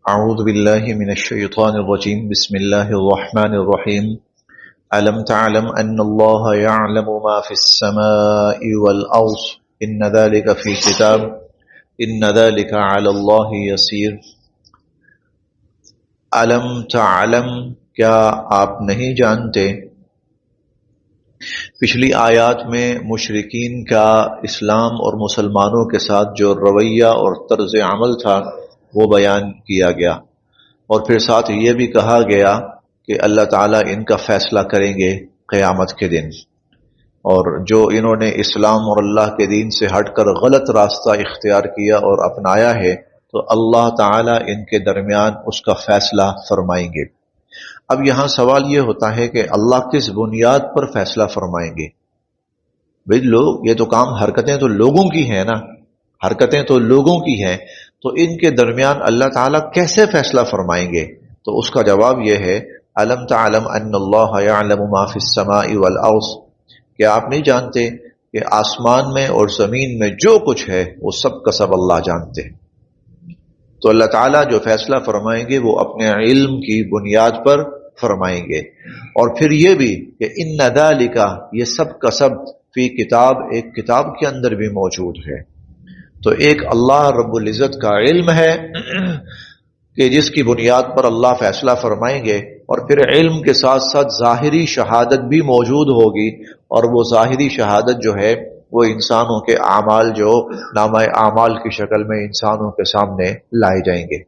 أعوذ بالله من الشيطان الرجيم بسم الله الرحمن الرحيم ألم تعلم أن الله يعلم ما في السماء والأرض إن ذلك في كتاب إن ذلك على الله يسير ألم تعلم کیا آپ نہیں جانتے؟ پچھلی آیات میں مشرکین کا اسلام اور مسلمانوں کے ساتھ جو رویہ اور طرز عمل تھا وہ بیان کیا گیا، اور پھر ساتھ یہ بھی کہا گیا کہ اللہ تعالیٰ ان کا فیصلہ کریں گے قیامت کے دن، اور جو انہوں نے اسلام اور اللہ کے دین سے ہٹ کر غلط راستہ اختیار کیا اور اپنایا ہے تو اللہ تعالیٰ ان کے درمیان اس کا فیصلہ فرمائیں گے۔ اب یہاں سوال یہ ہوتا ہے کہ اللہ کس بنیاد پر فیصلہ فرمائیں گے؟ بھئی لوگ، یہ تو کام، حرکتیں تو لوگوں کی ہیں نا، حرکتیں تو لوگوں کی ہیں، تو ان کے درمیان اللہ تعالیٰ کیسے فیصلہ فرمائیں گے؟ تو اس کا جواب یہ ہے الم تعلم ان اللہ یعلم ما فی السماء والارض، کیا آپ نہیں جانتے کہ آسمان میں اور زمین میں جو کچھ ہے وہ سب کا سب اللہ جانتے ہیں۔ تو اللہ تعالیٰ جو فیصلہ فرمائیں گے وہ اپنے علم کی بنیاد پر فرمائیں گے، اور پھر یہ بھی کہ ان ذالک، یہ سب کا سب فی کتاب، ایک کتاب کے اندر بھی موجود ہے۔ تو ایک اللہ رب العزت کا علم ہے کہ جس کی بنیاد پر اللہ فیصلہ فرمائیں گے، اور پھر علم کے ساتھ ساتھ ظاہری شہادت بھی موجود ہوگی، اور وہ ظاہری شہادت جو ہے وہ انسانوں کے اعمال جو نامہ اعمال کی شکل میں انسانوں کے سامنے لائے جائیں گے۔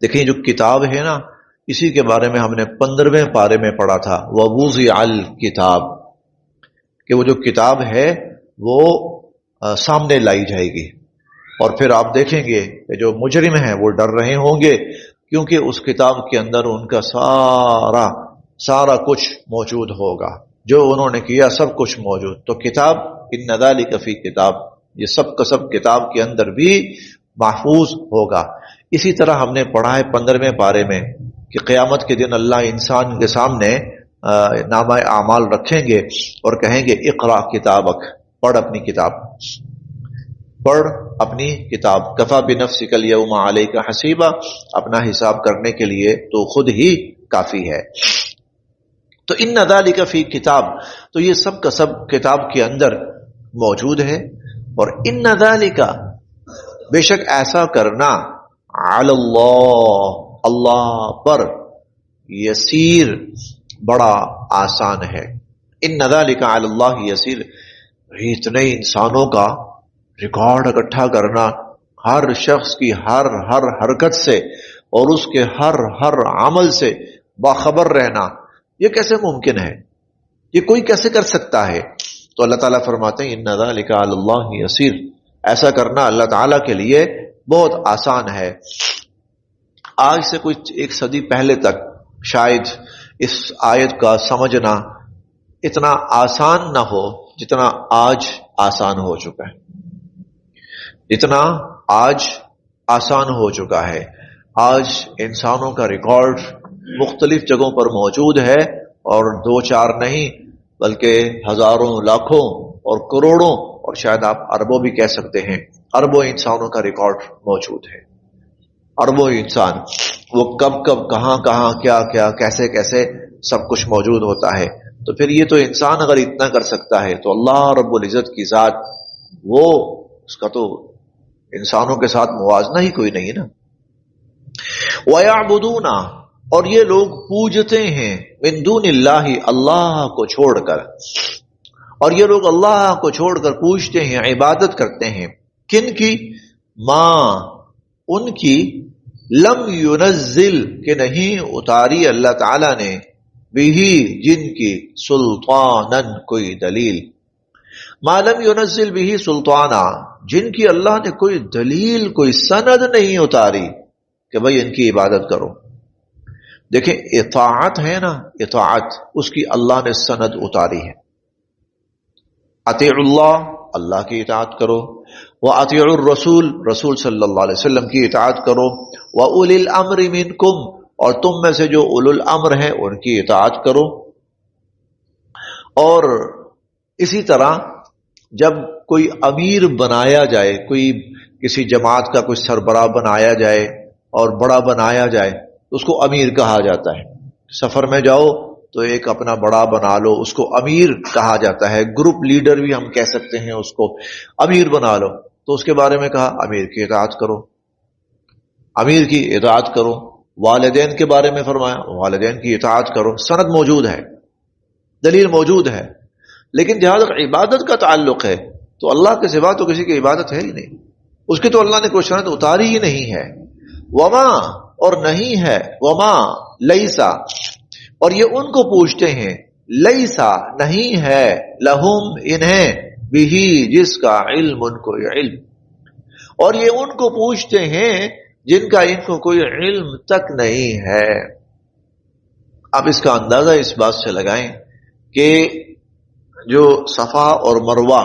دیکھیں جو کتاب ہے نا، اسی کے بارے میں ہم نے 15ویں پارے میں پڑھا تھا، وَوُضِعَ الْكِتَاب، کہ وہ جو کتاب ہے وہ سامنے لائی جائے گی، اور پھر آپ دیکھیں گے کہ جو مجرم ہیں وہ ڈر رہے ہوں گے، کیونکہ اس کتاب کے اندر ان کا سارا کچھ موجود ہوگا، جو انہوں نے کیا سب کچھ موجود۔ تو کتاب ان ذالک فی کتاب، یہ سب کا سب کتاب کے اندر بھی محفوظ ہوگا۔ اسی طرح ہم نے پڑھا ہے 15ویں پارے میں کہ قیامت کے دن اللہ انسان کے سامنے نامہ اعمال رکھیں گے اور کہیں گے اقرا کتابک، پڑھ اپنی کتاب، پڑھ اپنی کتاب، کفا بنفسک الیوم علیک حسیبا، اپنا حساب کرنے کے لیے تو خود ہی کافی ہے۔ تو ان ذالک فی کتاب، تو یہ سب کا سب کتاب کے اندر موجود ہے، اور ان ذالک، بے شک ایسا کرنا، علی اللہ، اللہ پر، یسیر، بڑا آسان ہے۔ ان ذالک علی اللہ یسیر، اتنے انسانوں کا ریکارڈ اکٹھا کرنا، ہر شخص کی ہر حرکت سے اور اس کے ہر عمل سے باخبر رہنا، یہ کیسے ممکن ہے؟ یہ کوئی کیسے کر سکتا ہے؟ تو اللہ تعالیٰ فرماتے ہیں ان ذالک علی اللہ یسیر، ایسا کرنا اللہ تعالیٰ کے لیے بہت آسان ہے۔ آج سے کچھ 1 صدی پہلے تک شاید اس آیت کا سمجھنا اتنا آسان نہ ہو جتنا آج آسان ہو چکا ہے، جتنا آج آسان ہو چکا ہے۔ آج انسانوں کا ریکارڈ مختلف جگہوں پر موجود ہے، اور 2-4 نہیں بلکہ ہزاروں، لاکھوں اور کروڑوں، اور شاید آپ اربوں بھی کہہ سکتے ہیں، اربوں انسانوں کا ریکارڈ موجود ہے۔ اربوں انسان، وہ کب کہاں کیا کیسے سب کچھ موجود ہوتا ہے۔ تو پھر یہ تو انسان اگر اتنا کر سکتا ہے تو اللہ رب العزت کی ذات، وہ اس کا تو انسانوں کے ساتھ موازنہ ہی کوئی نہیں نا۔ وَيَعْبُدُونَ، اور یہ لوگ پوجتے ہیں، مِن دُونِ اللَّهِ، اللہ کو چھوڑ کر، اور یہ لوگ اللہ کو چھوڑ کر پوجتے ہیں، عبادت کرتے ہیں، کن کی؟ ماں، ان کی، لم ينزل، کہ نہیں اتاری اللہ تعالی نے، بھی، جن کی، سلطانن، کوئی دلیل، ما لم ينزل بھی سلطانا، جن کی اللہ نے کوئی دلیل، کوئی سند نہیں اتاری کہ بھئی ان کی عبادت کرو۔ دیکھیں اطاعت ہے نا، اطاعت، اس کی اللہ نے سند اتاری ہے۔ اطیعوا اللہ، اللہ کی اطاعت کرو، وَأَطِيعُوا الرَّسُولَ، رسول صلی اللہ علیہ وسلم کی اطاعت کرو، وَأُولِي الْأَمْرِ مِنْكُمْ، اور تم میں سے جو اولو الامر ہیں ان کی اطاعت کرو۔ اور اسی طرح جب کوئی امیر بنایا جائے، کوئی کسی جماعت کا کوئی سربراہ بنایا جائے، اور بڑا بنایا جائے تو اس کو امیر کہا جاتا ہے. سفر میں جاؤ تو ایک اپنا بڑا بنا لو، اس کو امیر کہا جاتا ہے. گروپ لیڈر بھی ہم کہہ سکتے ہیں اس کو، امیر بنا لو. تو اس کے بارے میں کہا امیر کی اطاعت کرو، امیر کی اطاعت کرو. والدین کے بارے میں فرمایا والدین کی اطاعت کرو. سند موجود ہے، دلیل موجود ہے. لیکن جہاں تک عبادت کا تعلق ہے تو اللہ کے سوا تو کسی کی عبادت ہے ہی نہیں، اس کی تو اللہ نے کوئی شرط اتاری ہی نہیں ہے. وما اور نہیں ہے، وما لیسا اور یہ ان کو پوچھتے ہیں، لیسا نہیں ہے، لہم انہیں بھی جس کا علم ان کو علم، اور یہ ان کو پوچھتے ہیں جن کا ان کو کوئی علم تک نہیں ہے. اب اس کا اندازہ اس بات سے لگائیں کہ جو صفا اور مروہ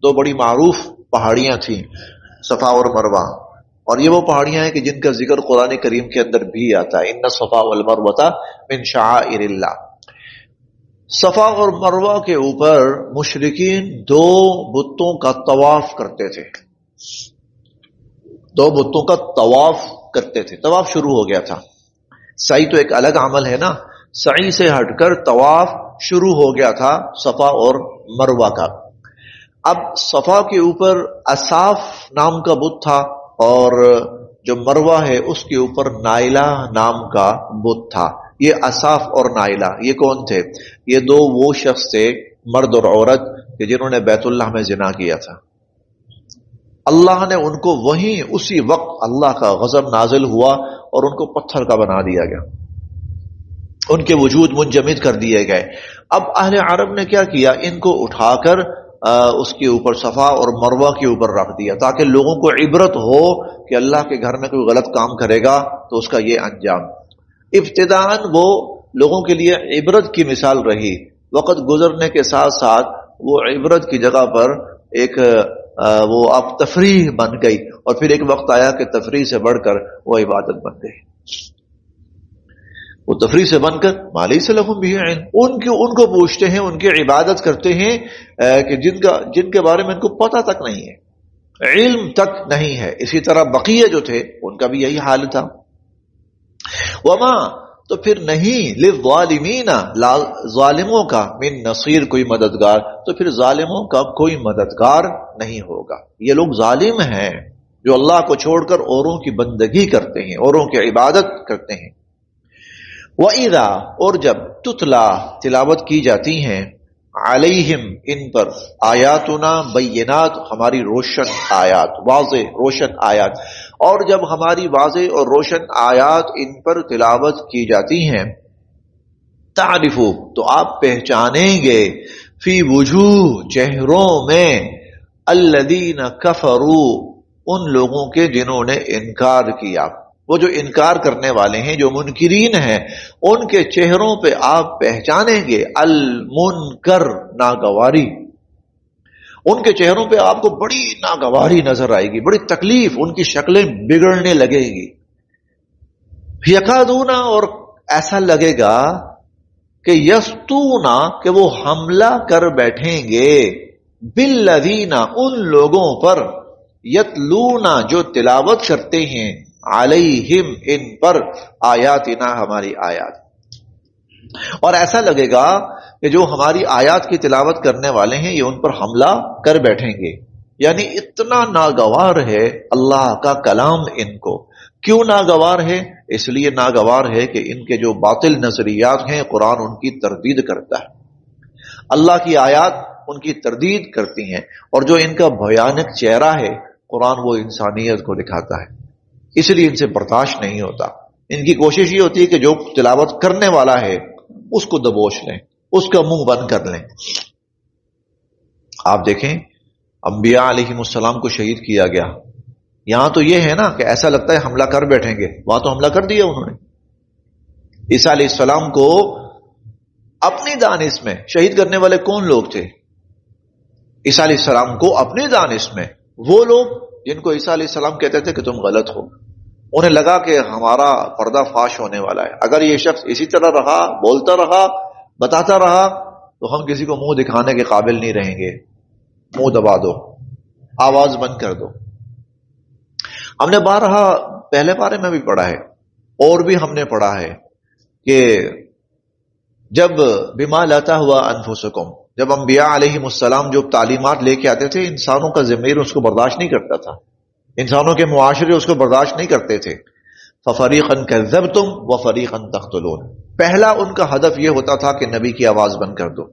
دو بڑی معروف پہاڑیاں تھیں، صفا اور مروہ، اور یہ وہ پہاڑیاں ہیں کہ جن کا ذکر قرآن کریم کے اندر بھی آتا ہے، ان الصفا والمروہ من شعائر اللہ. صفا اور مروہ کے اوپر مشرکین دو بتوں کا طواف کرتے تھے، دو بتوں کا طواف کرتے تھے. طواف شروع ہو گیا تھا. سعی تو ایک الگ عمل ہے نا، سعی سے ہٹ کر طواف شروع ہو گیا تھا صفا اور مروہ کا. اب صفا کے اوپر اصاف نام کا بت تھا، اور جو مروہ ہے اس کے اوپر نائلہ نام کا بت تھا. یہ اصاف اور نائلہ یہ کون تھے؟ یہ دو وہ شخص تھے، مرد اور عورت، کہ جنہوں نے بیت اللہ میں زنا کیا تھا. اللہ نے ان کو وہیں اسی وقت اللہ کا غضب نازل ہوا اور ان کو پتھر کا بنا دیا گیا، ان کے وجود منجمد کر دیے گئے. اب اہل عرب نے کیا کیا، ان کو اٹھا کر اس کے اوپر صفا اور مروہ کے اوپر رکھ دیا تاکہ لوگوں کو عبرت ہو کہ اللہ کے گھر میں کوئی غلط کام کرے گا تو اس کا یہ انجام. ابتداءً وہ لوگوں کے لیے عبرت کی مثال رہی، وقت گزرنے کے ساتھ ساتھ وہ عبرت کی جگہ پر ایک وہ اب تفریح بن گئی، اور پھر ایک وقت آیا کہ تفریح سے بڑھ کر وہ عبادت بن گئی. وہ تفریح سے بن کر مالی سے لہم بھی علم، ان کو پوچھتے ہیں، ان کی عبادت کرتے ہیں کہ جن کے بارے میں ان کو پتہ تک نہیں ہے، علم تک نہیں ہے. اسی طرح بقیہ جو تھے ان کا بھی یہی حال تھا. وما تو پھر نہیں للظالمین ظالموں کا من نصیر کوئی مددگار، تو پھر ظالموں کا کوئی مددگار نہیں ہوگا. یہ لوگ ظالم ہیں جو اللہ کو چھوڑ کر اوروں کی بندگی کرتے ہیں، اوروں کی عبادت کرتے ہیں. وَإِذَا اور جب تتلا تلاوت کی جاتی ہیں، علیہم ان پر، آیاتنا بینات ہماری روشن آیات، واضح روشن آیات، اور جب ہماری واضح اور روشن آیات ان پر تلاوت کی جاتی ہیں، تعرفو تو آپ پہچانیں گے، فی وجوہ چہروں میں، الذین کفروا ان لوگوں کے جنہوں نے انکار کیا. وہ جو انکار کرنے والے ہیں، جو منکرین ہیں، ان کے چہروں پہ آپ پہچانیں گے المنکر ناگواری. ان کے چہروں پہ آپ کو بڑی ناگواری نظر آئے گی، بڑی تکلیف، ان کی شکلیں بگڑنے لگے گی. یکادونا اور ایسا لگے گا کہ یستونا کہ وہ حملہ کر بیٹھیں گے، بالذین ان لوگوں پر، یتلونا جو تلاوت کرتے ہیں، علیہم ان پر، آیاتنا ہماری آیات. اور ایسا لگے گا کہ جو ہماری آیات کی تلاوت کرنے والے ہیں یہ ان پر حملہ کر بیٹھیں گے. یعنی اتنا ناگوار ہے اللہ کا کلام ان کو. کیوں ناگوار ہے؟ اس لیے ناگوار ہے کہ ان کے جو باطل نظریات ہیں قرآن ان کی تردید کرتا ہے، اللہ کی آیات ان کی تردید کرتی ہیں، اور جو ان کا بھیانک چہرہ ہے قرآن وہ انسانیت کو دکھاتا ہے، اس لیے ان سے برداشت نہیں ہوتا. ان کی کوشش یہ ہوتی ہے کہ جو تلاوت کرنے والا ہے اس کو دبوچ لیں، اس کا منہ بند کر لیں. آپ دیکھیں انبیاء علیہم السلام کو شہید کیا گیا، یہاں تو یہ ہے نا کہ ایسا لگتا ہے حملہ کر بیٹھیں گے، وہاں تو حملہ کر دیا انہوں نے. عیسیٰ علیہ السلام کو اپنی دانش میں شہید کرنے والے کون لوگ تھے؟ عیسیٰ علیہ السلام کو اپنی دانش میں وہ لوگ جن کو عیسیٰ علیہ السلام کہتے تھے کہ تم غلط ہو. انہیں لگا کہ ہمارا پردہ فاش ہونے والا ہے، اگر یہ شخص اسی طرح رہا، بولتا رہا، بتاتا رہا تو ہم کسی کو منہ دکھانے کے قابل نہیں رہیں گے. منہ دبا دو، آواز بند کر دو. ہم نے بارہا پہلے پارے میں بھی پڑھا ہے اور بھی ہم نے پڑھا ہے کہ جب بما لاتا ہوا انفسکم، جب انبیاء علیہم السلام جو تعلیمات لے کے آتے تھے انسانوں کا ضمیر اس کو برداشت نہیں کرتا تھا، انسانوں کے معاشرے اس کو برداشت نہیں کرتے تھے. فَفَرِيقًا كَذَّبْتُمْ وَفَرِيقًا تَقْتُلُونَ، پہلا ان کا ہدف یہ ہوتا تھا کہ نبی کی آواز بند کر دو،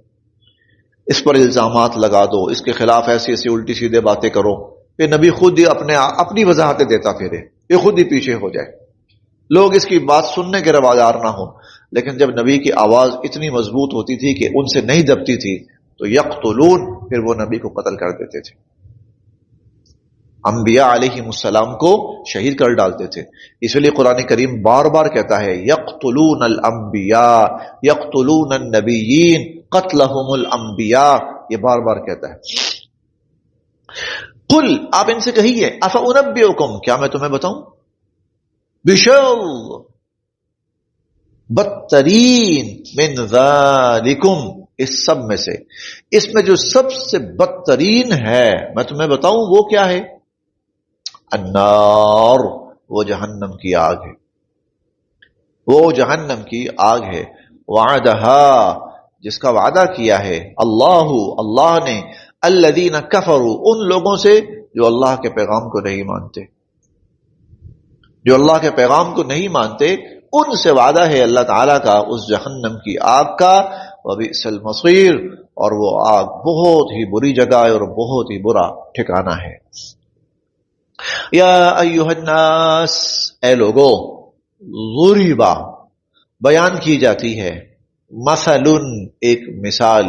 اس پر الزامات لگا دو، اس کے خلاف ایسی ایسی الٹی سیدھے باتیں کرو، پھر نبی خود ہی اپنی وضاحتیں دیتا پھرے، یہ خود ہی پیچھے ہو جائے، لوگ اس کی بات سننے کے روادار نہ ہوں. لیکن جب نبی کی آواز اتنی مضبوط ہوتی تھی کہ ان سے نہیں دبتی تھی تو یقتلون، پھر وہ نبی کو قتل کر دیتے تھے، انبیاء علیہم السلام کو شہید کر ڈالتے تھے. اس لیے قرآن کریم بار بار کہتا ہے یقتلون الانبیاء یقتلون النبیین قتلہم الانبیاء، یہ بار بار کہتا ہے. قل، آپ ان سے کہیے، افانبئکم، کیا میں تمہیں بتاؤں، بشر، بدترین، من ذالکم، اس سب میں سے، اس میں جو سب سے بدترین ہے میں تمہیں بتاؤں وہ کیا ہے، النار، وہ جہنم کی آگ ہے، وہ جہنم کی آگ ہے. وعدہا، جس کا وعدہ کیا ہے اللہ نے، الذین کفروا، ان لوگوں سے جو اللہ کے پیغام کو نہیں مانتے، جو اللہ کے پیغام کو نہیں مانتے، ان سے وعدہ ہے اللہ تعالیٰ کا اس جہنم کی آگ کا. وبئس المصیر، اور وہ آگ بہت ہی بری جگہ ہے اور بہت ہی برا ٹھکانہ ہے. یا ایھا الناس، اے لوگو، ضربا، بیان کی جاتی ہے، مثل، ایک مثال،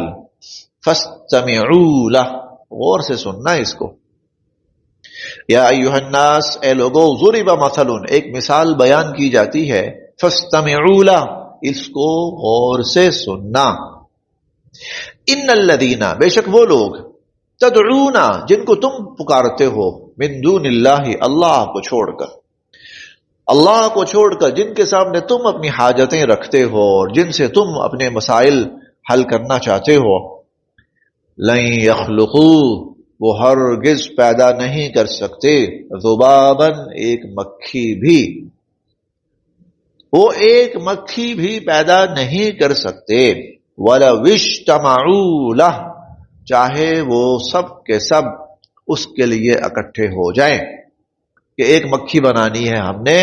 فاستمعوا لہ، غور سے سننا اس کو. یا ایھا الناس، اے لوگو، ضرب مثل، ایک مثال بیان کی جاتی ہے، فاستمعوا لہ، اس کو غور سے سننا. ان الذین، بے شک وہ لوگ، تدعون، جن کو تم پکارتے ہو، من دون اللہ، اللہ کو چھوڑ کر، اللہ کو چھوڑ کر جن کے سامنے تم اپنی حاجتیں رکھتے ہو اور جن سے تم اپنے مسائل حل کرنا چاہتے ہو، لن یخلقوا، وہ ہرگز پیدا نہیں کر سکتے، ذبابا، ایک مکھی بھی، وہ ایک مکھی بھی پیدا نہیں کر سکتے. وَلَوِ اجْتَمَعُوا لَهُ، چاہے وہ سب کے سب اس کے لیے اکٹھے ہو جائیں کہ ایک مکھی بنانی ہے ہم نے،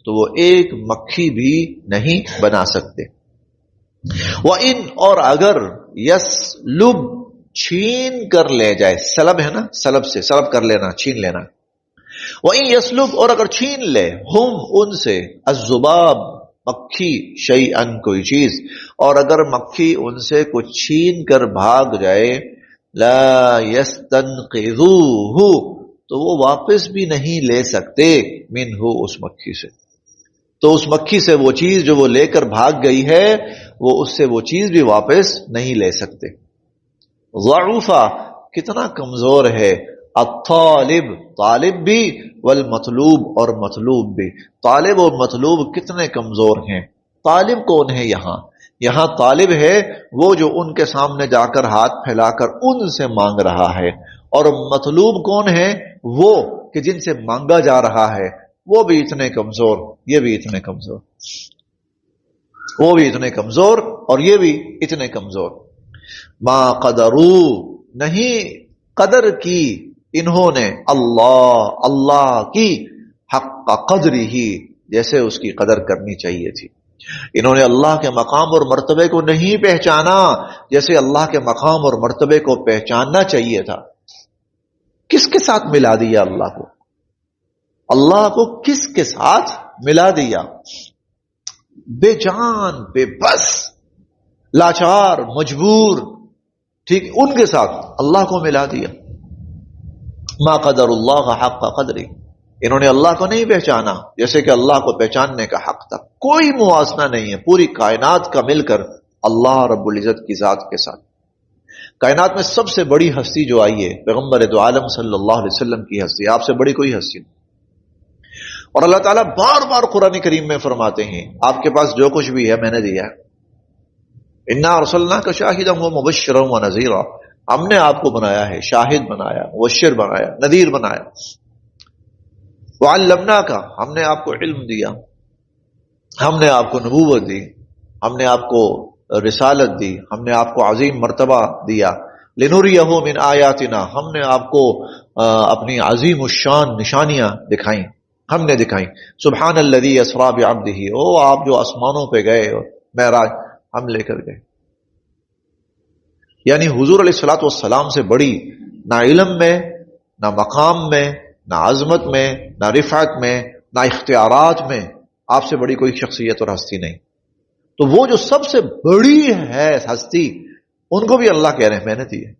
تو وہ ایک مکھی بھی نہیں بنا سکتے. وَإِنْ، اور اگر، يَسْلُبْ، چھین کر لے جائے، سلب ہے نا، سلب سے، سلب کر لینا، چھین لینا. وَإِنْ يَسْلُبْ، اور اگر چھین لے، ہم، ان سے، الذباب، مکھی، شیئن، کوئی چیز، اور اگر مکھی ان سے کچھ چھین کر بھاگ جائے، لا یستنقذوہ، تو وہ واپس بھی نہیں لے سکتے، منہ، اس مکھی سے. تو اس مکھی سے وہ چیز جو وہ لے کر بھاگ گئی ہے، وہ اس سے وہ چیز بھی واپس نہیں لے سکتے. ضعفا، کتنا کمزور ہے، الطالب، طالب بھی، والمطلوب، اور مطلوب بھی. طالب اور مطلوب کتنے کمزور ہیں. طالب کون ہے یہاں طالب ہے وہ جو ان کے سامنے جا کر ہاتھ پھیلا کر ان سے مانگ رہا ہے، اور مطلوب کون ہے، وہ کہ جن سے مانگا جا رہا ہے، وہ بھی اتنے کمزور، یہ بھی اتنے کمزور، وہ بھی اتنے کمزور اور یہ بھی اتنے کمزور. ما قدرو، نہیں قدر کی انہوں نے، اللہ کی، حق قدری ہی، جیسے اس کی قدر کرنی چاہیے تھی. انہوں نے اللہ کے مقام اور مرتبے کو نہیں پہچانا جیسے اللہ کے مقام اور مرتبے کو پہچاننا چاہیے تھا. کس کے ساتھ ملا دیا اللہ کو، اللہ کو کس کے ساتھ ملا دیا، بے جان، بے بس، لاچار، مجبور، ٹھیک، ان کے ساتھ اللہ کو ملا دیا. ما قدر اللہ حق قدری، انہوں نے اللہ کو نہیں پہچانا جیسے کہ اللہ کو پہچاننے کا حق تھا. کوئی موازنہ نہیں ہے پوری کائنات کا مل کر اللہ رب العزت کی ذات کے ساتھ. کائنات میں سب سے بڑی ہستی جو آئی ہے پیغمبر دو عالم صلی اللہ علیہ وسلم کی ہستی، آپ سے بڑی کوئی ہستی نہیں. اور اللہ تعالیٰ بار بار قرآن کریم میں فرماتے ہیں آپ کے پاس جو کچھ بھی ہے میں نے دیا ہے. انا ارسلناک شاہدا ومبشرا ونذیرا، ہم نے آپ کو بنایا ہے، شاہد بنایا، مبشر بنایا، نذیر بنایا. وعلمناک، ہم نے آپ کو علم دیا، ہم نے آپ کو نبوت دی، ہم نے آپ کو رسالت دی، ہم نے آپ کو عظیم مرتبہ دیا، لنریہ من آیاتنا، ہم نے آپ کو اپنی عظیم الشان نشانیاں دکھائیں، ہم نے دکھائیں۔ سبحان الذی اسری بعبدہ، او آپ جو آسمانوں پہ گئے معراج، ہم لے کر گئے۔ یعنی حضور علیہ الصلوۃ والسلام سے بڑی نہ علم میں، نہ مقام میں، نہ عظمت میں، نہ رفعت میں، نہ اختیارات میں آپ سے بڑی کوئی شخصیت اور ہستی نہیں۔ تو وہ جو سب سے بڑی ہے ہستی، ان کو بھی اللہ کہہ رہے ہیں میں نے دی ہے،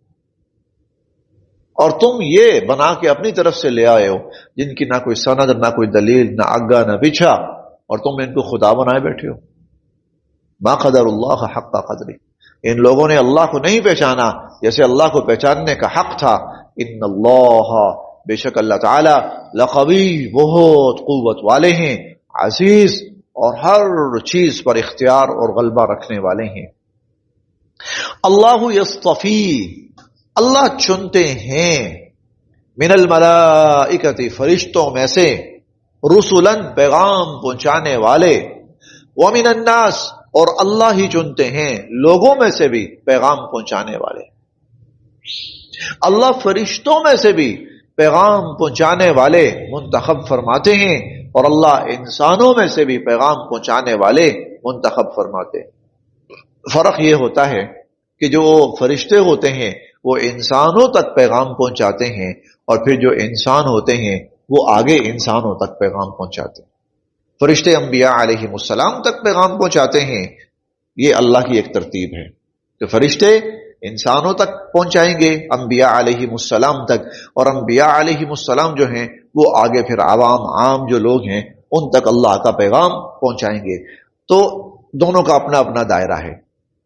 اور تم یہ بنا کے اپنی طرف سے لے آئے ہو جن کی نہ کوئی سند، نہ کوئی دلیل، نہ آگا نہ پیچھا، اور تم ان کو خدا بنائے بیٹھے ہو۔ ما قدر اللہ حق قدری، ان لوگوں نے اللہ کو نہیں پہچانا جیسے اللہ کو پہچاننے کا حق تھا۔ ان اللہ، بے شک اللہ تعالی، لقوی، بہت قوت والے ہیں، عزیز، اور ہر چیز پر اختیار اور غلبہ رکھنے والے ہیں۔ اللہ یصطفی، اللہ چنتے ہیں، من الملائکۃ، فرشتوں میں سے، رسلا، پیغام پہنچانے والے، ومن الناس، اور اللہ ہی چنتے ہیں لوگوں میں سے بھی پیغام پہنچانے والے۔ اللہ فرشتوں میں سے بھی پیغام پہنچانے والے منتخب فرماتے ہیں، اور اللہ انسانوں میں سے بھی پیغام پہنچانے والے منتخب فرماتے ہیں۔ فرق یہ ہوتا ہے کہ جو فرشتے ہوتے ہیں وہ انسانوں تک پیغام پہنچاتے ہیں، اور پھر جو انسان ہوتے ہیں وہ آگے انسانوں تک پیغام پہنچاتے ہیں۔ فرشتے انبیاء علیہ السلام تک پیغام پہنچاتے ہیں، یہ اللہ کی ایک ترتیب ہے کہ فرشتے انسانوں تک پہنچائیں گے، انبیاء علیہ السلام تک، اور انبیاء علیہ السلام جو ہیں وہ آگے پھر عوام، عام جو لوگ ہیں ان تک اللہ کا پیغام پہنچائیں گے۔ تو دونوں کا اپنا اپنا دائرہ ہے۔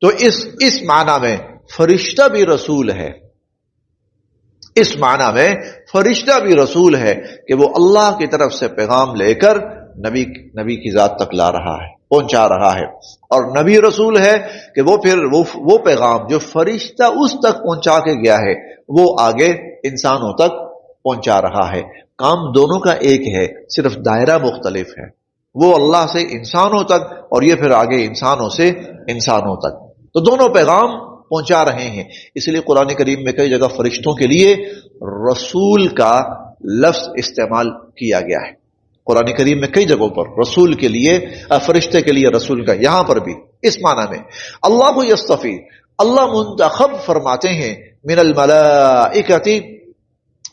تو اس معنی میں فرشتہ بھی رسول ہے، اس معنی میں فرشتہ بھی رسول ہے کہ وہ اللہ کی طرف سے پیغام لے کر نبی کی ذات تک لا رہا ہے، پہنچا رہا ہے، اور نبی رسول ہے کہ وہ پھر وہ پیغام جو فرشتہ اس تک پہنچا کے گیا ہے وہ آگے انسانوں تک پہنچا رہا ہے۔ کام دونوں کا ایک ہے، صرف دائرہ مختلف ہے، وہ اللہ سے انسانوں تک، اور یہ پھر آگے انسانوں سے انسانوں تک، تو دونوں پیغام پہنچا رہے ہیں۔ اس لیے قرآن کریم میں کئی جگہ فرشتوں کے لیے رسول کا لفظ استعمال کیا گیا ہے، قرآن کریم میں کئی جگہوں پر رسول کے لیے، فرشتے کے لیے رسول کا، یہاں پر بھی اس معنی میں۔ اللہ کو یصطفی، اللہ منتخب فرماتے ہیں، من الملائکۃ،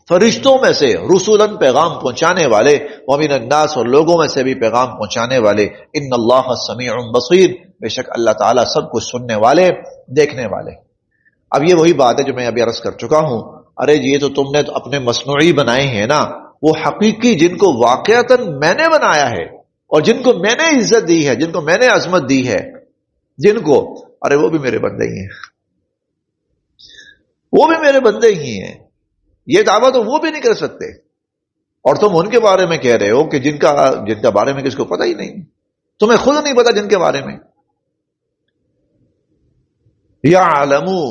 فرشتوں میں سے، رسولاً، پیغام پہنچانے والے، ومن الناس، اور لوگوں میں سے بھی پیغام پہنچانے والے۔ ان اللہ سمیع بصیر، بے شک اللہ تعالیٰ سب کچھ سننے والے، دیکھنے والے۔ اب یہ وہی بات ہے جو میں ابھی عرض کر چکا ہوں، ارے یہ تو تم نے تو اپنے مصنوعی بنائے ہیں نا، وہ حقیقی جن کو واقعتاً میں نے بنایا ہے، اور جن کو میں نے عزت دی ہے، جن کو میں نے عظمت دی ہے، جن کو، ارے وہ بھی میرے بندے ہی ہیں، وہ بھی میرے بندے ہی ہیں، یہ دعویٰ تو وہ بھی نہیں کر سکتے، اور تم ان کے بارے میں کہہ رہے ہو کہ جن کا بارے میں کس کو پتہ ہی نہیں، تمہیں خود نہیں پتا جن کے بارے میں۔ یعلمو،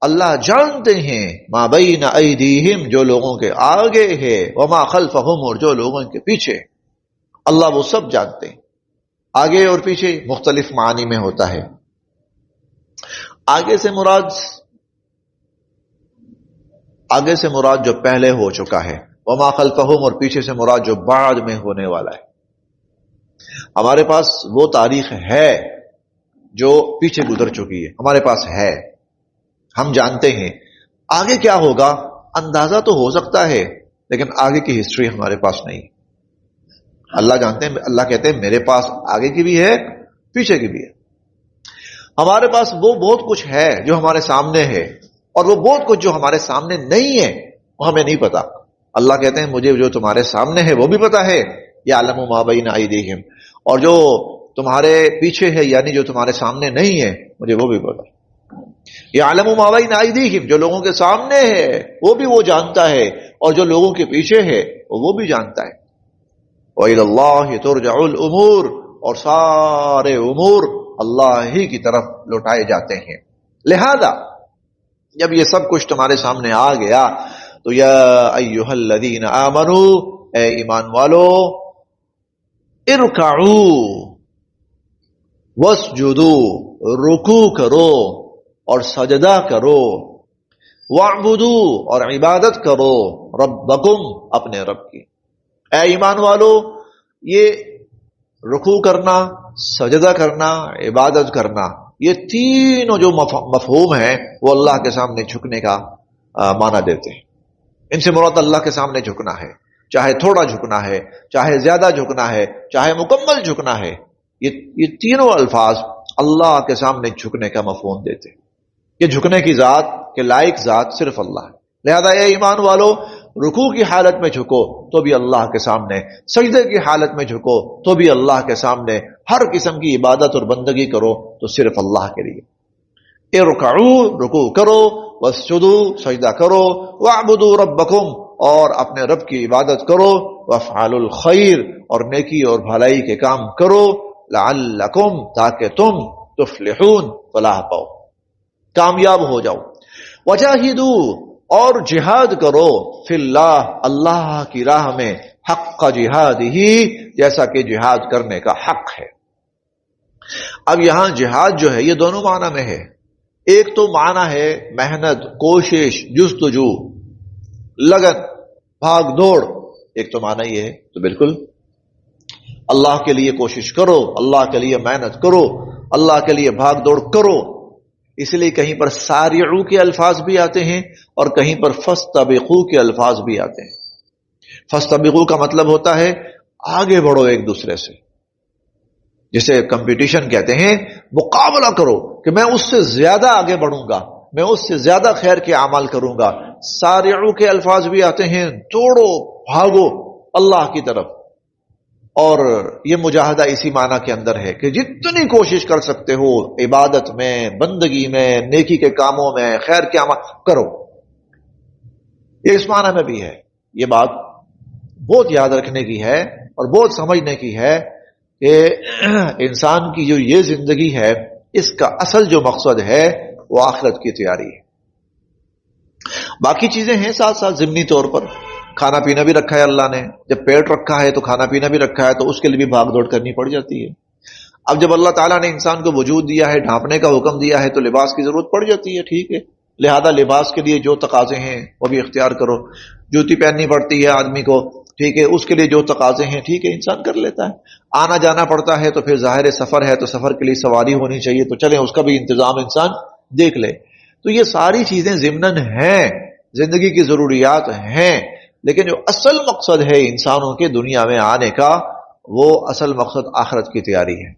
اللہ جانتے ہیں، ما بین ایدیہم، جو لوگوں کے آگے ہے، وما خلفہم، اور جو لوگوں کے پیچھے، اللہ وہ سب جانتے ہیں۔ آگے اور پیچھے مختلف معنی میں ہوتا ہے۔ آگے سے مراد جو پہلے ہو چکا ہے، وما خلفہم، اور پیچھے سے مراد جو بعد میں ہونے والا ہے۔ ہمارے پاس وہ تاریخ ہے جو پیچھے گزر چکی ہے، ہمارے پاس ہے، ہم جانتے ہیں۔ آگے کیا ہوگا اندازہ تو ہو سکتا ہے، لیکن آگے کی ہسٹری ہمارے پاس نہیں۔ اللہ جانتے ہیں، اللہ کہتے ہیں میرے پاس آگے کی بھی ہے، پیچھے کی بھی ہے۔ ہمارے پاس وہ بہت کچھ ہے جو ہمارے سامنے ہے، اور وہ بہت کچھ جو ہمارے سامنے نہیں ہے وہ ہمیں نہیں پتا۔ اللہ کہتے ہیں مجھے جو تمہارے سامنے ہے وہ بھی پتا ہے، یعلم ما بین ایدیہم، اور جو تمہارے پیچھے ہے یعنی جو تمہارے سامنے نہیں ہے مجھے وہ بھی پتا۔ یعلم ما بین ایدیہم، جو لوگوں کے سامنے ہے وہ بھی وہ جانتا ہے، اور جو لوگوں کے پیچھے ہے وہ بھی جانتا ہے۔ وَإِلَى اللَّهِ تُرْجَعُ الْأُمُورُ، اور سارے امور اللہ ہی کی طرف لوٹائے جاتے ہیں۔ لہذا جب یہ سب کچھ تمہارے سامنے آ گیا تو یا ایھا الذین آمنوا، اے ایمان والو ارکعو واسجدو، رکوع کرو اور سجدہ کرو، وعبدو اور عبادت کرو، ربکم اپنے رب کی۔ اے ایمان والو، یہ رکوع کرنا، سجدہ کرنا، عبادت کرنا، یہ تینوں جو مفہوم ہیں وہ اللہ کے سامنے جھکنے کا معنی دیتے ہیں۔ ان سے مراد اللہ کے سامنے جھکنا ہے، چاہے تھوڑا جھکنا ہے، چاہے زیادہ جھکنا ہے، چاہے مکمل جھکنا ہے، یہ تینوں الفاظ اللہ کے سامنے جھکنے کا مفہوم دیتے ہیں۔ یہ جھکنے کی ذات کے لائق ذات صرف اللہ ہے۔ لہذا اے ایمان والو، رکوع کی حالت میں جھکو تو بھی اللہ کے سامنے، سجدے کی حالت میں جھکو تو بھی اللہ کے سامنے، ہر قسم کی عبادت اور بندگی کرو تو صرف اللہ کے لیے۔ ارکعو، رکوع کرو، واسجدو، سجدہ کرو، واعبدوا ربکم اور اپنے رب کی عبادت کرو، وافعلوا الخیر اور نیکی اور بھلائی کے کام کرو، لعلکم تاکہ تم تفلحون فلاح پاؤ، کامیاب ہو جاؤ۔ وجاہدو اور جہاد کرو، فی اللہ اللہ کی راہ میں، حق جہاد ہی جیسا کہ جہاد کرنے کا حق ہے۔ اب یہاں جہاد جو ہے یہ دونوں معنی میں ہے۔ ایک تو معنی ہے محنت، کوشش، جستجو، لگن، بھاگ دوڑ، ایک تو معنی یہ ہے، تو بالکل اللہ کے لیے کوشش کرو، اللہ کے لیے محنت کرو، اللہ کے لیے بھاگ دوڑ کرو۔ اس لیے کہیں پر سارعو کے الفاظ بھی آتے ہیں اور کہیں پر فاستبقوا کے الفاظ بھی آتے ہیں۔ فاستبقوا کا مطلب ہوتا ہے آگے بڑھو ایک دوسرے سے، جسے کمپٹیشن کہتے ہیں، مقابلہ کرو کہ میں اس سے زیادہ آگے بڑھوں گا، میں اس سے زیادہ خیر کے اعمال کروں گا۔ سارعو کے الفاظ بھی آتے ہیں، دوڑو، بھاگو اللہ کی طرف۔ اور یہ مجاہدہ اسی معنی کے اندر ہے کہ جتنی کوشش کر سکتے ہو عبادت میں، بندگی میں، نیکی کے کاموں میں، خیر کے اعمال کرو۔ یہ اس معنی میں بھی ہے۔ یہ بات بہت یاد رکھنے کی ہے اور بہت سمجھنے کی ہے کہ انسان کی جو یہ زندگی ہے، اس کا اصل جو مقصد ہے وہ آخرت کی تیاری ہے۔ باقی چیزیں ہیں ساتھ ساتھ ضمنی طور پر، کھانا پینا بھی رکھا ہے اللہ نے، جب پیٹ رکھا ہے تو کھانا پینا بھی رکھا ہے، تو اس کے لیے بھی بھاگ دوڑ کرنی پڑ جاتی ہے۔ اب جب اللہ تعالیٰ نے انسان کو وجود دیا ہے، ڈھانپنے کا حکم دیا ہے، تو لباس کی ضرورت پڑ جاتی ہے، ٹھیک ہے، لہذا لباس کے لیے جو تقاضے ہیں وہ بھی اختیار کرو۔ جوتی پہننی پڑتی ہے آدمی کو، ٹھیک ہے، اس کے لیے جو تقاضے ہیں، ٹھیک ہے، انسان کر لیتا ہے۔ آنا جانا پڑتا ہے تو پھر ظاہر سفر ہے تو سفر کے لیے سواری ہونی چاہیے، تو چلیں اس کا بھی انتظام انسان دیکھ لے۔ تو یہ ساری چیزیں ضمناً ہیں، زندگی کی ضروریات ہیں، لیکن جو اصل مقصد ہے انسانوں کے دنیا میں آنے کا، وہ اصل مقصد آخرت کی تیاری ہے۔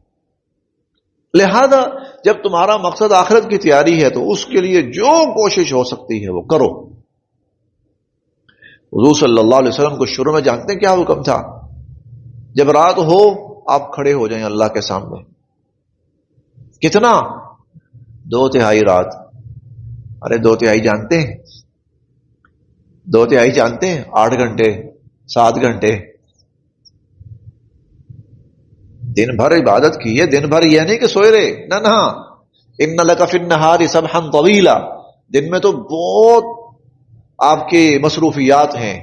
لہذا جب تمہارا مقصد آخرت کی تیاری ہے تو اس کے لیے جو کوشش ہو سکتی ہے وہ کرو۔ حضور صلی اللہ علیہ وسلم کو شروع میں جانتے ہیں کیا حکم تھا؟ جب رات ہو آپ کھڑے ہو جائیں اللہ کے سامنے۔ کتنا؟ 2/3 رات۔ ارے 2/3 جانتے ہیں؟ 2/3 جانتے ہیں؟ 8 گھنٹے، 7 گھنٹے، دن بھر عبادت کی ہے، دن بھر یہ نہیں کہ سوئے رہے، نہ، ان لک فی النہار سبحا طویلا، دن میں تو بہت آپ کی مصروفیات ہیں،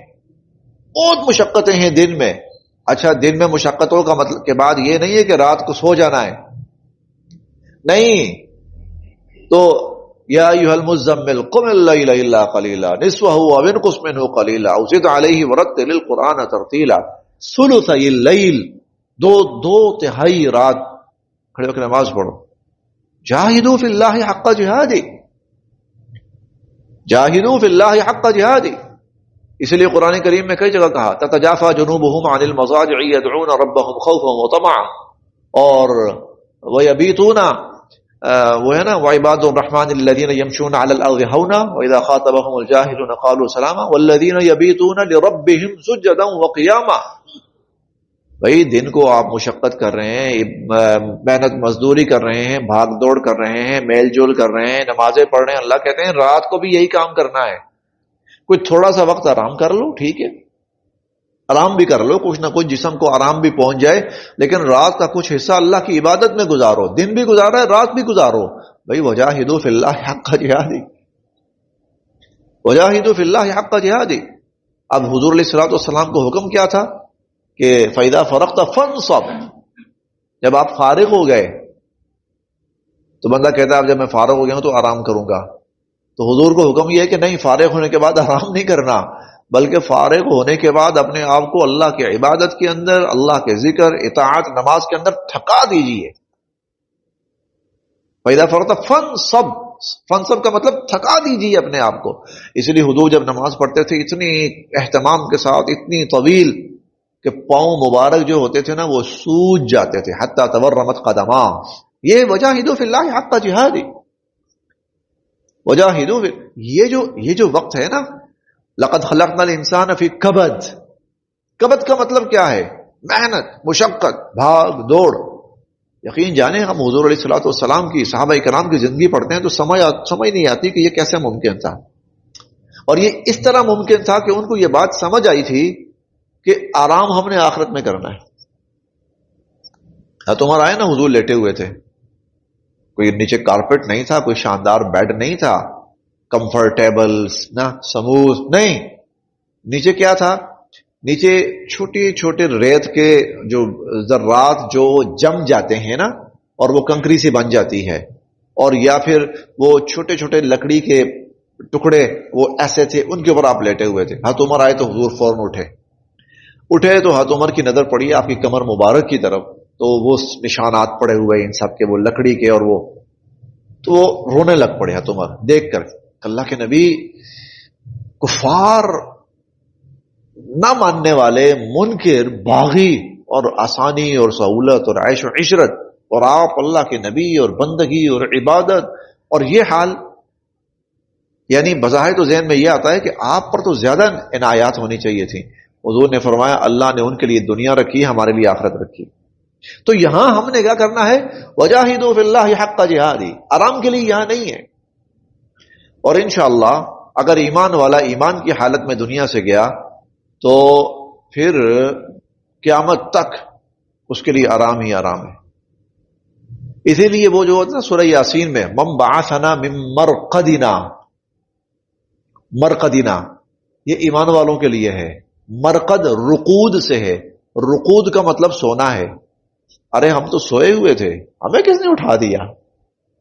بہت مشقتیں ہیں دن میں۔ اچھا، دن میں مشقتوں کا مطلب کے بعد یہ نہیں ہے کہ رات کو سو جانا ہے، نہیں، تو یا ایھا المزمل قم اللیل الا قلیلا نصفہ او انقص منہ قلیلا او زد علیہ ورتل القرآن ترتیلا، ثلثی اللیل، 2/3 رات کھڑے ہو کے نماز پڑھو۔ جاہدوا فی اللہ حق جہادی، جاہدوا فی اللہ حق جہادی، اس لیے قرآن کریم میں کئی جگہ کہا تتجافى جنوبهم عن المضاجع يدعون ربهم خوفا وطمعا، اور ويبيتون، وہ ہے نا، وعباد الرحمن الذين يمشون على الارض هونا واذا خاطبهم الجاهلون قالوا سلاما والذين يبيتون لربهم سجدا وقياما۔ بھائی دن کو آپ مشقت کر رہے ہیں، محنت مزدوری کر رہے ہیں، بھاگ دوڑ کر رہے ہیں، میل جول کر رہے ہیں، نمازیں پڑھ رہے ہیں، اللہ کہتے ہیں رات کو بھی یہی کام کرنا ہے۔ کوئی تھوڑا سا وقت آرام کر لو، ٹھیک ہے، آرام بھی کر لو، کچھ نہ کچھ جسم کو آرام بھی پہنچ جائے، لیکن رات کا کچھ حصہ اللہ کی عبادت میں گزارو، دن بھی گزارا ہے، رات بھی گزارو۔ بھائی وجاہدوا فی اللہ حق جہادی، وجاہدوا فی اللہ حق جہادی۔ اب حضور علیہ الصلوۃ والسلام کو حکم کیا تھا کہ فَإِذَا فَرَغْتَ فَانصَبْ، جب آپ فارغ ہو گئے تو بندہ کہتا ہے اب جب میں فارغ ہو گیا ہوں تو آرام کروں گا، تو حضور کو حکم یہ ہے کہ نہیں، فارغ ہونے کے بعد آرام نہیں کرنا، بلکہ فارغ ہونے کے بعد اپنے آپ کو اللہ کی عبادت کے اندر، اللہ کے ذکر، اطاعت، نماز کے اندر تھکا دیجئے۔ فَإِذَا فَرَغْتَ فَانصَبْ، فنصب کا مطلب تھکا دیجیے اپنے آپ کو۔ اس لیے حضور جب نماز پڑھتے تھے اتنی اہتمام کے ساتھ، اتنی طویل کہ پاؤں مبارک جو ہوتے تھے نا وہ سوج جاتے تھے، حتی تورمت قدما۔ یہ وجاہدوا فی اللہ حق جہادی، وجاہدوا یہ جو وقت ہے نا، لقد خلقنا الانسان فی کبد، کبد کا مطلب کیا ہے؟ محنت، مشقت، بھاگ دوڑ۔ یقین جانیں ہم حضور علیہ الصلوۃ والسلام کی، صحابہ کرام کی زندگی پڑھتے ہیں تو سمجھ نہیں آتی کہ یہ کیسے ممکن تھا، اور یہ اس طرح ممکن تھا کہ ان کو یہ بات سمجھ آئی تھی کہ آرام ہم نے آخرت میں کرنا ہے۔ تمہارا آئے نا حضور لیٹے ہوئے تھے، کوئی نیچے کارپیٹ نہیں تھا، کوئی شاندار بیڈ نہیں تھا، کمفرٹیبل نہ سموتھ نہیں، نیچے کیا تھا؟ نیچے چھوٹی چھوٹے ریت کے جو ذرات جو جم جاتے ہیں نا، اور وہ کنکری سے بن جاتی ہے، اور یا پھر وہ چھوٹے چھوٹے لکڑی کے ٹکڑے وہ ایسے تھے، ان کے اوپر آپ لیٹے ہوئے تھے۔ حضرت عمر آئے تو حضور فوراً اٹھے تو حضرت عمر کی نظر پڑی آپ کی کمر مبارک کی طرف، تو وہ نشانات پڑے ہوئے ان سب کے، وہ لکڑی کے، اور وہ تو وہ رونے لگ پڑے حضرت عمر دیکھ کر۔ اللہ کے نبی کفار، نہ ماننے والے، منکر، باغی، اور آسانی اور سہولت اور عیش و عشرت، اور آپ اللہ کے نبی اور بندگی اور عبادت، اور یہ حال، یعنی بظاہر تو ذہن میں یہ آتا ہے کہ آپ پر تو زیادہ عنایات ہونی چاہیے تھی۔ حضور نے فرمایا اللہ نے ان کے لیے دنیا رکھی ہے، ہمارے لیے آخرت رکھی۔ تو یہاں ہم نے کیا کرنا ہے؟ وجاہدوا فی اللہ حق جہادی، آرام کے لیے یہاں نہیں ہے۔ اور انشاءاللہ اگر ایمان والا ایمان کی حالت میں دنیا سے گیا تو پھر قیامت تک اس کے لیے آرام ہی آرام ہے۔ اسی لیے وہ جو ہوتا ہے سورہ یاسین میں، من بعثنا من مرقدنا، مرقدنا یہ ایمان والوں کے لیے ہے۔ مرقد رقود سے ہے، رقود کا مطلب سونا ہے۔ ارے ہم تو سوئے ہوئے تھے، ہمیں کس نے اٹھا دیا؟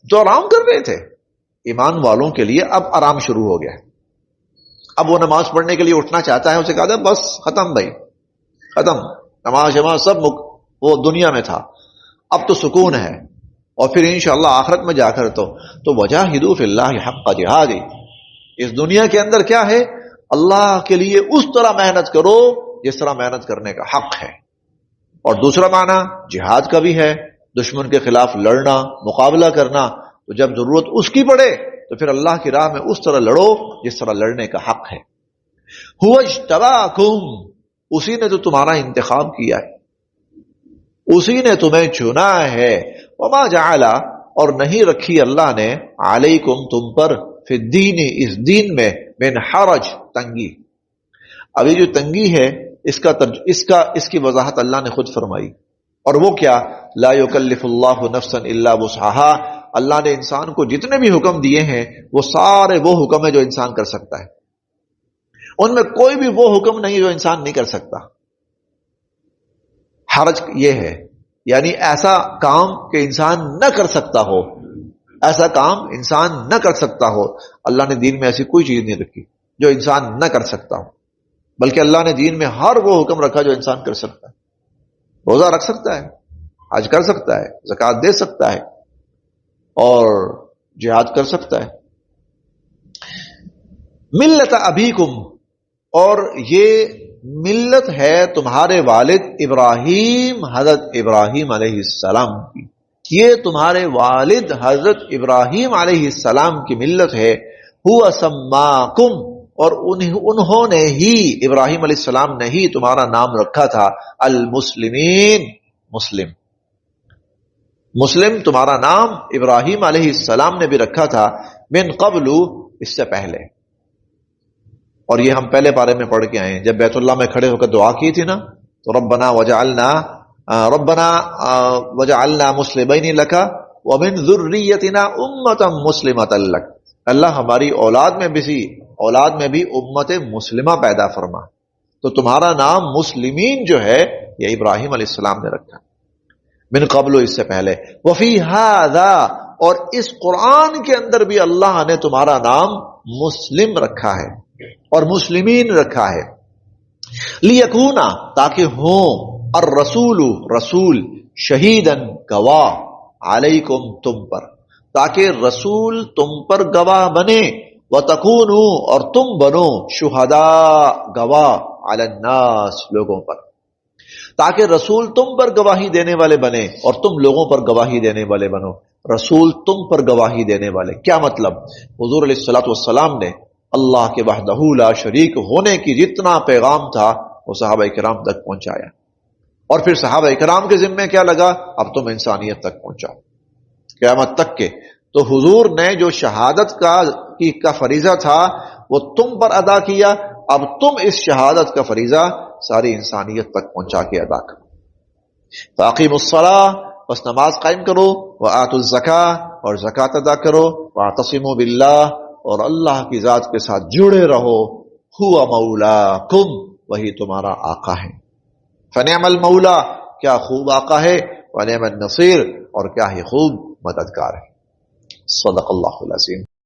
تو آرام کر رہے تھے۔ ایمان والوں کے لیے اب آرام شروع ہو گیا۔ اب وہ نماز پڑھنے کے لیے اٹھنا چاہتا ہے، اسے کہا تھا بس ختم بھائی، ختم، نماز شماز سب وہ دنیا میں تھا، اب تو سکون ہے۔ اور پھر انشاءاللہ آخرت میں جا کر تو وجاہدوا فی اللہ حق جہادی، اس دنیا کے اندر کیا ہے؟ اللہ کے لیے اس طرح محنت کرو جس طرح محنت کرنے کا حق ہے۔ اور دوسرا معنی جہاد کا بھی ہے، دشمن کے خلاف لڑنا، مقابلہ کرنا، تو جب ضرورت اس کی پڑے تو پھر اللہ کی راہ میں اس طرح لڑو جس طرح لڑنے کا حق ہے۔ هو اجتباکم، اسی نے تو تمہارا انتخاب کیا ہے، اسی نے تمہیں چنا ہے۔ وما جعل، اور نہیں رکھی اللہ نے، علیکم تم پر، فی الدین اس دین میں، من حرج تنگی۔ ابھی جو تنگی ہے اس کی وضاحت اللہ نے خود فرمائی، اور وہ کیا؟ لا یکلف اللہ نفسا الا وسعها، اللہ نے انسان کو جتنے بھی حکم دیے ہیں وہ سارے وہ حکم ہے جو انسان کر سکتا ہے، ان میں کوئی بھی وہ حکم نہیں جو انسان نہیں کر سکتا۔ حرج یہ ہے یعنی ایسا کام کہ انسان نہ کر سکتا ہو، ایسا کام انسان نہ کر سکتا ہو، اللہ نے دین میں ایسی کوئی چیز نہیں رکھی جو انسان نہ کر سکتا ہو، بلکہ اللہ نے دین میں ہر وہ حکم رکھا جو انسان کر سکتا ہے۔ روزہ رکھ سکتا ہے، حج کر سکتا ہے، زکوٰۃ دے سکتا ہے، اور جہاد کر سکتا ہے۔ ملت ابیکم، اور یہ ملت ہے تمہارے والد ابراہیم، حضرت ابراہیم علیہ السلام کی، یہ تمہارے والد حضرت ابراہیم علیہ السلام کی ملت ہے۔ هو سماکم، اور انہوں نے ہی، ابراہیم علیہ السلام نے ہی تمہارا نام رکھا تھا، المسلمین، مسلم۔ مسلم تمہارا نام ابراہیم علیہ السلام نے بھی رکھا تھا، من قبل، اس سے پہلے۔ اور یہ ہم پہلے بارے میں پڑھ کے آئے ہیں، جب بیت اللہ میں کھڑے ہو کر دعا کی تھی نا، تو ربنا وجعلنا مسلمین لک ومن ذریتنا امۃ مسلمۃ لک، اللہ ہماری اولاد میں بھی امت مسلمہ پیدا فرما۔ تو تمہارا نام مسلمین جو ہے یہ ابراہیم علیہ السلام نے رکھا، من قبل، اس سے پہلے، وفی ھذا، اور اس قرآن کے اندر بھی اللہ نے تمہارا نام مسلم رکھا ہے اور مسلمین رکھا ہے، لیکونا، تاکہ ہوں، الرسول، رسول، شہیدن، گواہ، علیکم، تم پر، تاکہ رسول تم پر گواہ بنے، وتکونوا، اور تم بنو، شہداء، گواہ، علی الناس، لوگوں پر، تاکہ رسول تم پر گواہی دینے والے بنے اور تم لوگوں پر گواہی دینے والے بنو۔ رسول تم پر گواہی دینے والے، کیا مطلب؟ حضور علیہ الصلوۃ والسلام نے اللہ کے وحدہ لا شریک ہونے کی جتنا پیغام تھا وہ صحابہ کرام تک پہنچایا، اور پھر صحابہ کرام کے ذمے کیا لگا؟ اب تم انسانیت تک پہنچاؤ قیامت تک کے۔ تو حضور نے جو شہادت کا فریضہ تھا وہ تم پر ادا کیا، اب تم اس شہادت کا فریضہ ساری انسانیت تک پہنچا کے ادا کرو۔ فاقیموا الصلاۃ، بس نماز قائم کرو، وآتوا الزکاۃ، اور زکات ادا کرو، واعتصموا باللہ، اور اللہ کی ذات کے ساتھ جڑے رہو، هو مولاکم، وہی تمہارا آقا ہے، فنعم المولا، کیا خوب آقا ہے، ونعم النصیر، اور کیا ہی خوب مددگار ہے۔ صدق اللہ العظیم۔